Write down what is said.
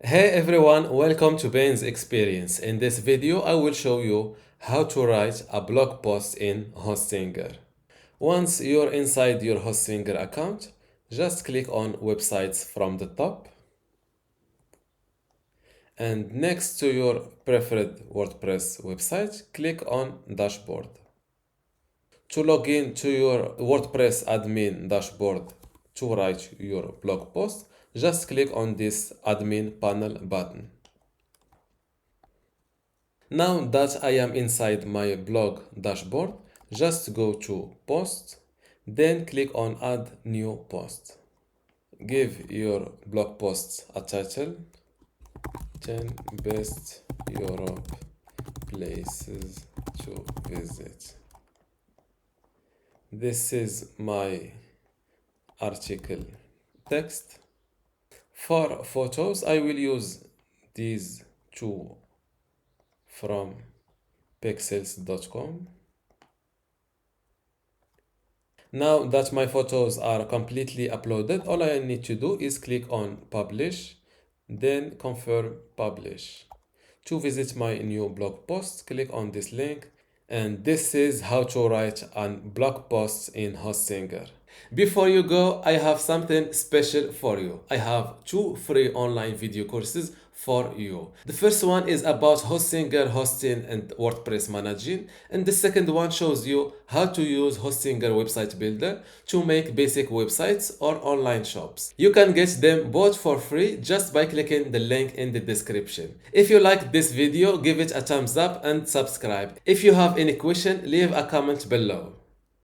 Hey everyone, welcome to Ben's Experience. In this video, I will show you how to write a blog post in Hostinger. Once you're inside your Hostinger account, just click on Websites from the top. And next to your preferred WordPress website, click on Dashboard. To log in to your WordPress admin dashboard to write your blog post, just click on this admin panel button. Now that I am inside my blog dashboard, just go to Post, then click on Add New Post. Give your blog post a title, 10 Best Europe Places to Visit. This is my article text. For photos, I will use these two from pixels.com. Now that my photos are completely uploaded, all I need to do is click on Publish, then confirm Publish. To visit my new blog post, click on this link, and this is how to write a blog post in Hostinger. Before you go, I have something special for you. I have two free online video courses for you. The first one is about Hostinger hosting and WordPress managing, and the second one shows you how to use Hostinger website builder to make basic websites or online shops. You can get them both for free just by clicking the link in the description. If you like this video, give it a thumbs up and subscribe. If you have any question, leave a comment below.